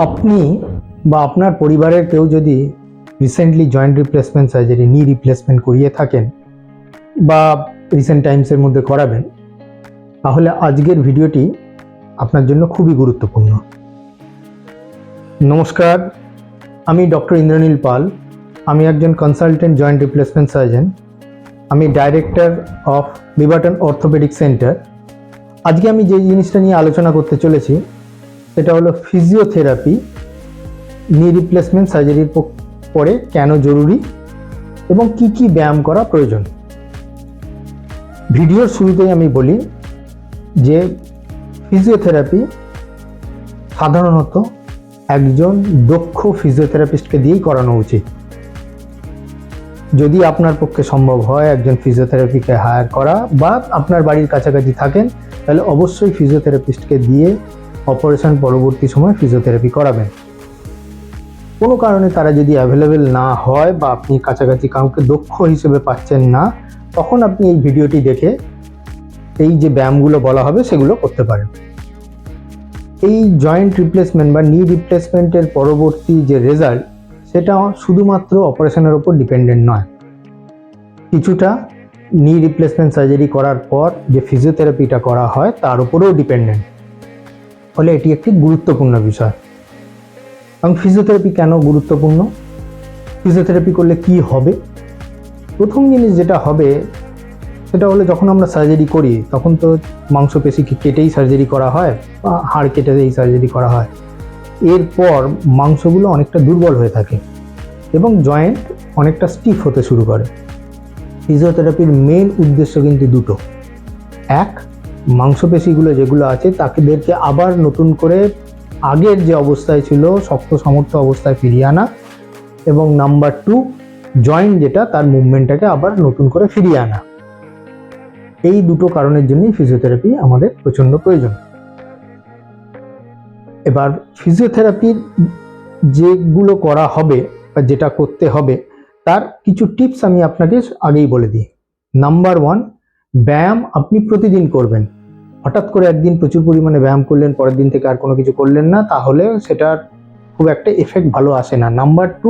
আপনি বা আপনার পরিবারের কেউ যদি রিসেন্টলি জয়েন্ট রিপ্লেসমেন্ট সার্জারি নি রিপ্লেসমেন্ট করিয়ে থাকেন বা রিসেন্ট টাইমসের মধ্যে করাবেন, তাহলে আজকের ভিডিওটি আপনার জন্য খুবই গুরুত্বপূর্ণ। নমস্কার, আমি ডক্টর ইন্দ্রনীল পাল। আমি একজন কনসালটেন্ট জয়েন্ট রিপ্লেসমেন্ট সার্জন। আমি ডাইরেক্টর অফ লিবার্টন অর্থোপেডিক সেন্টার। আজকে আমি যে জিনিসটা নিয়ে আলোচনা করতে চলেছি সেটা হলো ফিজিওথেরাপি নি রিপ্লেসমেন্ট সার্জারির পরে কেন জরুরি এবং কি কি ব্যায়াম করা প্রয়োজন। ভিডিওর শুরুতেই আমি বলি যে ফিজিওথেরাপি সাধারণত একজন দক্ষ ফিজিওথেরাপিস্টকে দিয়েই করানো উচিত। যদি আপনার পক্ষে সম্ভব হয় একজন ফিজিওথেরাপিকে হায়ার করা বা আপনার বাড়ির কাছাকাছি থাকেন, তাহলে অবশ্যই ফিজিওথেরাপিস্টকে দিয়ে অপারেশন পরবর্তী সময় ফিজিওথেরাপি করাবেন। কোনো কারণে তারা যদি অ্যাভেলেবেল না হয় বা আপনি কাছাকাছি কাউকে দক্ষ হিসেবে পাচ্ছেন না, তখন আপনি এই ভিডিওটি দেখে এই যে ব্যায়ামগুলো বলা হবে সেগুলো করতে পারেন। এই জয়েন্ট রিপ্লেসমেন্ট বা নি রিপ্লেসমেন্টের পরবর্তী যে রেজাল্ট, সেটা শুধুমাত্র অপারেশনের ওপর ডিপেন্ডেন্ট নয়। কিছুটা নি রিপ্লেসমেন্ট সার্জারি করার পর যে ফিজিওথেরাপিটা করা হয় তার উপরেও ডিপেন্ডেন্ট। ফলে এটি একটি গুরুত্বপূর্ণ বিষয়। এবং ফিজিওথেরাপি কেন গুরুত্বপূর্ণ? ফিজিওথেরাপি করলে কি হবে? প্রথম জিনিস যেটা হবে সেটা হলো, যখন আমরা সার্জারি করি তখন তো মাংসপেশিকে কেটেই সার্জারি করা হয় বা হাড় কেটে এই সার্জারি করা হয়। এরপর মাংসগুলো অনেকটা দুর্বল হয়ে থাকে এবং জয়েন্ট অনেকটা স্টিফ হতে শুরু করে। ফিজিওথেরাপির মেন উদ্দেশ্য কিন্তু দুটো। এক, মাংসপেশিগুলো যেগুলো আছে তাদেরকে আবার নতুন করে আগের যে অবস্থায় ছিল শক্ত সমর্থ অবস্থায় ফিরিয়ে আনা, এবং নাম্বার টু, জয়েন্ট যেটা তার মুভমেন্টটাকে আবার নতুন করে ফিরিয়ে আনা। এই দুটো কারণের জন্যই ফিজিওথেরাপি আমাদের প্রচণ্ড প্রয়োজন। এবার ফিজিওথেরাপির যেগুলো করা হবে বা যেটা করতে হবে তার কিছু টিপস আমি আপনাকে আগেই বলে দিই। নাম্বার ওয়ান, ব্যায়াম আপনি প্রতিদিন করবেন। হঠাৎ করে একদিন প্রচুর পরিমাণে ব্যায়াম করলেন, পরের দিন থেকে আর কোনো কিছু করলেন না, তাহলে সেটার খুব একটা এফেক্ট ভালো আসে না। নাম্বার টু,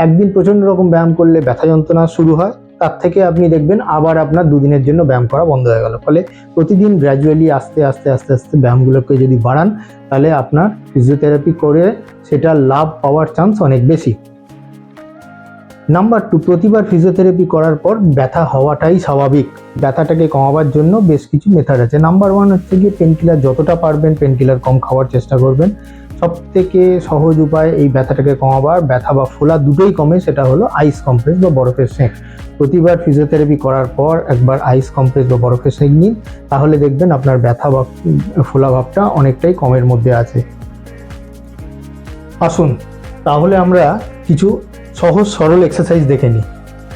একদিন প্রচণ্ড রকম ব্যায়াম করলে ব্যথা যন্ত্রণা শুরু হয়, তার থেকে আপনি দেখবেন আবার আপনার দুদিনের জন্য ব্যায়াম করা বন্ধ হয়ে গেল। ফলে প্রতিদিন গ্র্যাজুয়ালি আস্তে আস্তে আস্তে আস্তে ব্যায়ামগুলোকে যদি বাড়ান, তাহলে আপনার ফিজিওথেরাপি করে সেটা লাভ পাওয়ার চান্স অনেক বেশি। নাম্বার টু, প্রতিবার ফিজিওথেরাপি করার পর ব্যথা হওয়াটাই স্বাভাবিক। ব্যথাটাকে কমাবার জন্য বেশ কিছু মেথড আছে। নাম্বার ওয়ান হচ্ছে গিয়ে পেনকিলার, যতটা পারবেন পেনকিলার কম খাওয়ার চেষ্টা করবেন। সব থেকে সহজ উপায় এই ব্যথাটাকে কমাবার, ব্যথা বা ফোলা দুটোই কমে, সেটা হলো আইস কমপ্রেস বা বরফের সেঁক। প্রতিবার ফিজিওথেরাপি করার পর একবার আইস কমপ্রেস বা বরফের সেঁক নিন, তাহলে দেখবেন আপনার ব্যথা বা ফোলা ভাবটা অনেকটাই কমের মধ্যে আছে। আসুন তাহলে আমরা কিছু সহজ সরল এক্সারসাইজ দেখে নিই।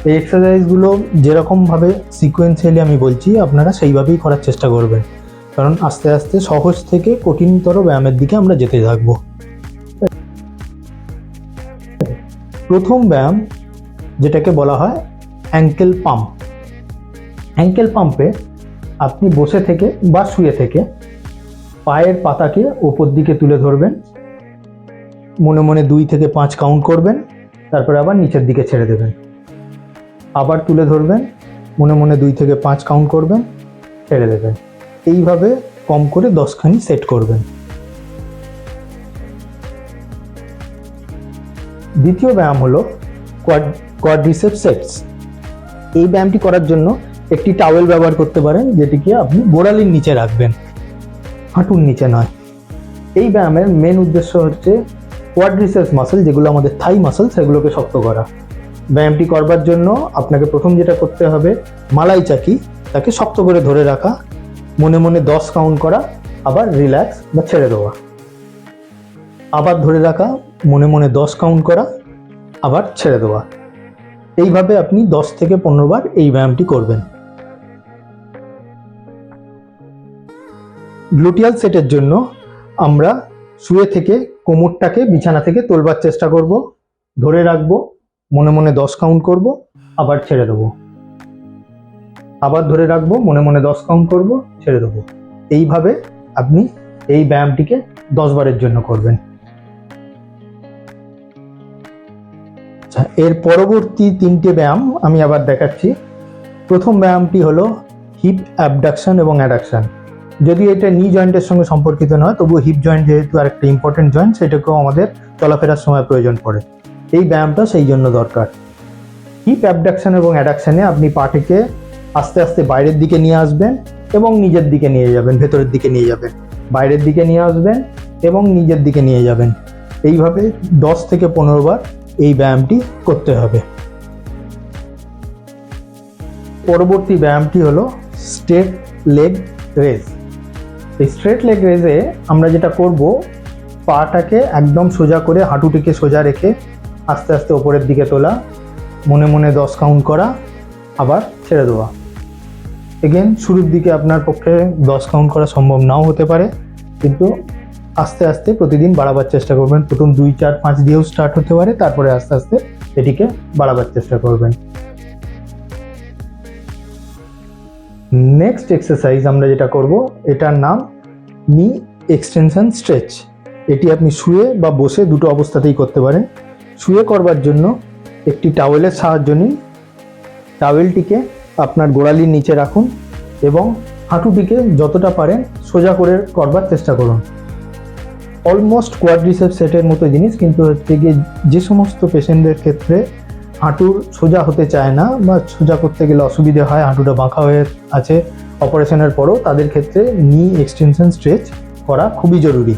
এই এক্সারসাইজগুলো যেরকমভাবে সিকোয়েন্সিয়ালি আমি বলছি আপনারা সেইভাবেই করার চেষ্টা করবেন, কারণ আস্তে আস্তে সহজ থেকে কঠিনতর ব্যায়ামের দিকে আমরা যেতে থাকবো। প্রথম ব্যায়াম যেটাকে বলা হয় অ্যাঙ্কেল পাম্প। অ্যাঙ্কেল পাম্পে আপনি বসে থেকে বা শুয়ে থেকে পায়ের পাতাকে ওপর দিকে তুলে ধরবেন, মনে মনে 2 থেকে 5 কাউন্ট করবেন, তারপরে আবার নিচের দিকে ছেড়ে দেবেন। আবার তুলে ধরবেন, মনে মনে 2 থেকে 5 কাউন্ট করবেন, ছেড়ে দেবেন। এইভাবে কম করে 10খানি সেট করবেন। দ্বিতীয় ব্যায়াম হলো কোয়াড্রিসেপস সেটস। এই ব্যায়ামটি করার জন্য একটি টাওয়েল ব্যবহার করতে পারেন, যেটিকে আপনি গোড়ালির নিচে রাখবেন, হাঁটুর নিচে নয়। এই ব্যায়ামের মেন উদ্দেশ্য হচ্ছে কোয়াড্রিসেপস মাসল, যেগুলো আমাদের থাই মাসল, সেগুলোকে শক্ত করা। ব্যায়ামটি করবার জন্য আপনাকে প্রথম যেটা করতে হবে, মালাই চাকি তাকে শক্ত করে ধরে রাখা, মনে মনে 10 কাউন্ট করা, আবার রিল্যাক্স বা ছেড়ে দেওয়া। আবার ধরে রাখা, মনে মনে 10 কাউন্ট করা, আবার ছেড়ে দেওয়া। এইভাবে আপনি 10 থেকে 15 বার এই ব্যায়ামটি করবেন। গ্লুটিয়াল সেটের জন্য আমরা শুয়ে থেকে কোমরটাকে বিছানা থেকে তোলবার চেষ্টা করব, ধরে রাখবো, মনে মনে 10 কাউন্ট করব, আবার ছেড়ে দেবো। আবার ধরে রাখবো, মনে মনে 10 কাউন্ট করব, ছেড়ে দেবো। এইভাবে আপনি এই ব্যায়ামটিকে 10 বারের জন্য করবেন। এর পরবর্তী 3টে ব্যায়াম আমি আবার দেখাচ্ছি। প্রথম ব্যায়ামটি হলো হিপ অ্যাবডাকশন এবং অ্যাডাকশন। যদি এটা নি জয়েন্টের সঙ্গে সম্পর্কিত নয়, তবুও হিপ জয়েন্ট যেহেতু আরেকটা ইম্পর্টেন্ট জয়েন্ট, সেটাকেও আমাদের চলাফেরার সময় প্রয়োজন পড়ে। এই ব্যায়ামটা সেই জন্য দরকার। হিপ অ্যাবডাকশন এবং অ্যাডাকশনে আপনি পাটিকে আস্তে আস্তে বাইরের দিকে নিয়ে আসবেন এবং নিজের দিকে নিয়ে যাবেন, ভেতরের দিকে নিয়ে যাবেন, বাইরের দিকে নিয়ে আসবেন এবং নিজের দিকে নিয়ে যাবেন। এইভাবে 10 থেকে 15 বার এই ব্যায়ামটি করতে হবে। পরবর্তী ব্যায়ামটি হলো স্ট্রেট লেগ রেজ। এই স্ট্রেট লেগ রেজে আমরা যেটা করব, পাটাকে একদম সোজা করে হাঁটুটিকে সোজা রেখে আস্তে আস্তে ওপরের দিকে তোলা, মনে মনে 10 কাউন্ট করা, আবার ছেড়ে দেওয়া। এগেন শুরুর দিকে আপনার পক্ষে 10 কাউন্ট করা সম্ভব নাও হতে পারে, কিন্তু আস্তে আস্তে প্রতিদিন বাড়াবার চেষ্টা করবেন। প্রথম 2, 4, 5 দিয়েও স্টার্ট হতে পারে, তারপরে আস্তে আস্তে এটিকে বাড়াবার চেষ্টা করবেন। নেক্সট এক্সারসাইজ আমরা যেটা করব, এটার নাম নি এক্সটেনশন স্ট্রেচ। এটি আপনি শুয়ে বা বসে দুটো অবস্থাতেই করতে পারেন। শুয়ে করবার জন্য একটি টাওয়েলের সাহায্য নিন। টাওয়েলটিকে আপনার গোড়ালির নিচে রাখুন এবং হাঁটুটিকে যতটা পারেন সোজা করে করবার চেষ্টা করুন। অলমোস্ট কোয়াড্রিসেপ সেটের মতো জিনিস, কিন্তু হচ্ছে গিয়ে যে সমস্ত পেশেন্টদের ক্ষেত্রে হাঁটুর সোজা হতে চায় না বা সোজা করতে গেলে অসুবিধে হয়, হাঁটুটা বাঁকা হয়ে আছে অপারেশনের পরও, তাদের ক্ষেত্রে নি এক্সটেনশন স্ট্রেচ করা খুবই জরুরি।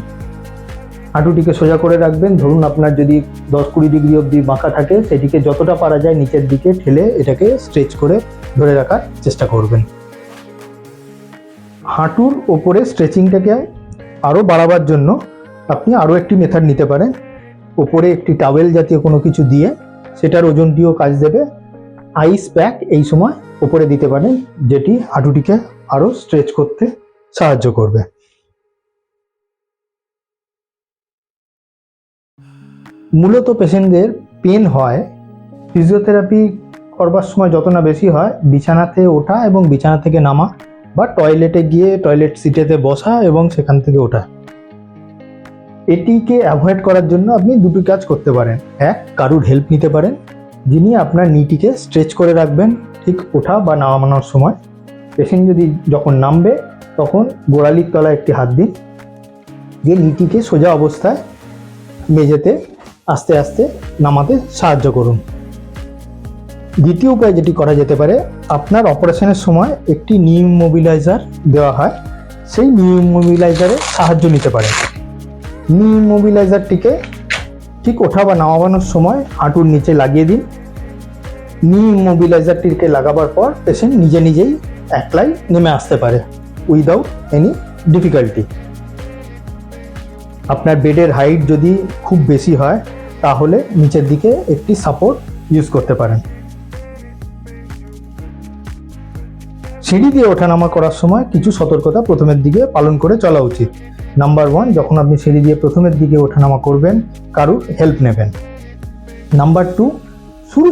হাঁটুটিকে সোজা করে রাখবেন। ধরুন আপনার যদি 10-20 ডিগ্রি অবধি বাঁকা থাকে, সেটিকে যতটা পারা যায় নিচের দিকে ঠেলে এটাকে স্ট্রেচ করে ধরে রাখার চেষ্টা করবেন। হাঁটুর ওপরে স্ট্রেচিংটাকে আরও বাড়াবার জন্য আপনি আরও একটি মেথড নিতে পারেন। ওপরে একটি টাওয়েল জাতীয় কোনো কিছু দিয়ে, সেটার ওজনটিও কাজ দেবে। আইস প্যাক এই সময় ওপরে দিতে পারেন, যেটি হাঁটুটিকে আরও স্ট্রেচ করতে সাহায্য করবে। মূলত পেশেন্টদের পেন হয়, ফিজিওথেরাপি করবার সময় যত না বেশি হয় বিছানাতে ওঠা এবং বিছানা থেকে নামা, বা টয়লেটে গিয়ে টয়লেট সিটেতে বসা এবং সেখান থেকে ওঠা। এটিকে অ্যাভয়েড করার জন্য আপনি দুটি কাজ করতে পারেন। এক, কারুর হেল্প নিতে পারেন, যিনি আপনার নিটিকে স্ট্রেচ করে রাখবেন ঠিক ওঠা বা নামানোর সময়। পেশেন্ট যদি যখন নামবে তখন গোড়ালির তলায় একটি হাত দিন, যে নিটিকে সোজা অবস্থায় মেঝেতে আস্তে আস্তে নামাতে সাহায্য করুন। দ্বিতীয় উপায় যেটি করা যেতে পারে, আপনার অপারেশনের সময় একটি নি ইমোবিলাইজার দেওয়া হয়, সেই নি ইমোবিলাইজারের সাহায্য নিতে পারেন। নি ইমোবিলাইজারটিকে ঠিক ওঠা বা নামানোর সময় হাঁটুর নিচে লাগিয়ে দিন। নি ইমোবিলাইজারটিকে লাগাবার পর পেশেন্ট নিজে নিজেই একলাই নেমে আসতে পারে উইদাউট এনি ডিফিকাল্টি। আপনার বেডের হাইট যদি খুব বেশি হয়, তাহলে নিচের দিকে একটি সাপোর্ট ইউজ করতে পারেন। সিঁড়ি দিয়ে ওঠানামা করার সময় কিছু সতর্কতা প্রথমের দিকে পালন করে চলা উচিত। নাম্বার 1, যখন আপনি সিঁড়ি দিয়ে প্রথমের দিকে ওঠানামা করবেন, কারুর হেল্প নেবেন। নাম্বার 2,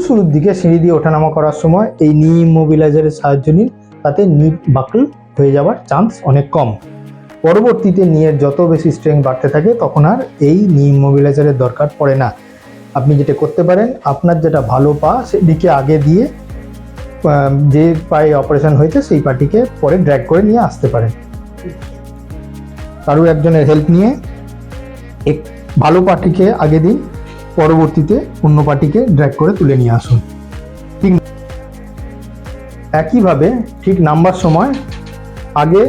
শুরুর দিকে সিঁড়ি দিয়ে ওঠানামা করার সময় এই নি ইমোবিলাইজারের সাহায্য নিন, তাতে নি বাকল হয়ে যাওয়ার চান্স অনেক কম। পরবর্তীতে নিয়ের যত বেশি স্ট্রেংথ বাড়তে থাকে, তখন আর এই নি ইমোবিলাইজারের দরকার পড়ে না। আপনি যেটা করতে পারেন, আপনার যেটা ভালো পা সেদিকে আগে দিয়ে যে পায়ে অপারেশন হয়েছে সেই পাটিকে পরে ড্র্যাগ করে নিয়ে আসতে পারেন। কারো একজনের হেল্প নিয়ে ভালো পাটিকে আগে দিন, পরবর্তীতে অন্য পাটিকে ড্র্যাগ করে তুলে নিয়ে আসুন। ঠিক একইভাবে ঠিক নামবার সময় আগে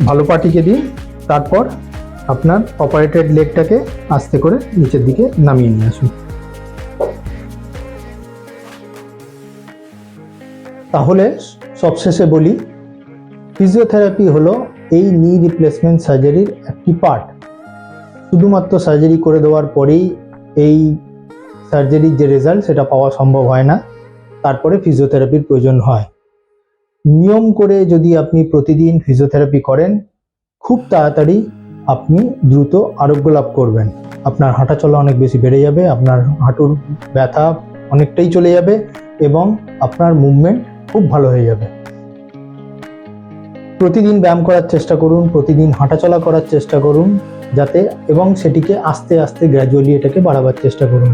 ভালো পাটিকে দিন, তারপর আপনার অপারেটেড লেগটাকে আস্তে করে নিচের দিকে নামিয়ে নিয়ে আসুন। তাহলে সবশেষে বলি, ফিজিওথেরাপি হলো এই নি রিপ্লেসমেন্ট সার্জারির একটি পার্ট। শুধুমাত্র সার্জারি করে দেওয়ার পরেই এই সার্জারির যে রেজাল্ট সেটা পাওয়া সম্ভব হয় না, তারপরে ফিজিওথেরাপির প্রয়োজন হয়। নিয়ম করে যদি আপনি প্রতিদিন ফিজিওথেরাপি করেন, খুব তাড়াতাড়ি আপনি দ্রুত আরোগ্য লাভ করবেন। আপনার হাঁটা চলা অনেক বেশি বেড়ে যাবে, আপনার হাঁটুর ব্যথা অনেকটাই চলে যাবে এবং আপনার মুভমেন্ট খুব ভালো হয়ে যাবে। প্রতিদিন ব্যায়াম করার চেষ্টা করুন, প্রতিদিন হাঁটাচলা করার চেষ্টা করুন, যাতে এবং সেটিকে আস্তে আস্তে গ্র্যাজুয়ালি এটাকে বাড়াবার চেষ্টা করুন।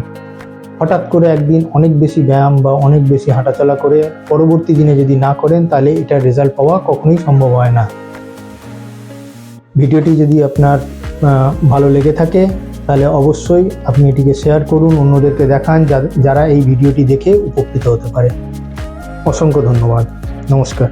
হঠাৎ করে একদিন অনেক বেশি ব্যায়াম বা অনেক বেশি হাঁটাচলা করে পরবর্তী দিনে যদি না করেন তাহলে এটার রেজাল্ট পাওয়া কখনোই সম্ভব হয় না। ভিডিওটি যদি আপনার ভালো লেগে থাকে তাহলে অবশ্যই আপনি এটিকে শেয়ার করুন, অন্যদেরকে দেখান যারা এই ভিডিওটি দেখে উপকৃত হতে পারে। অসংখ্য ধন্যবাদ। নমস্কার।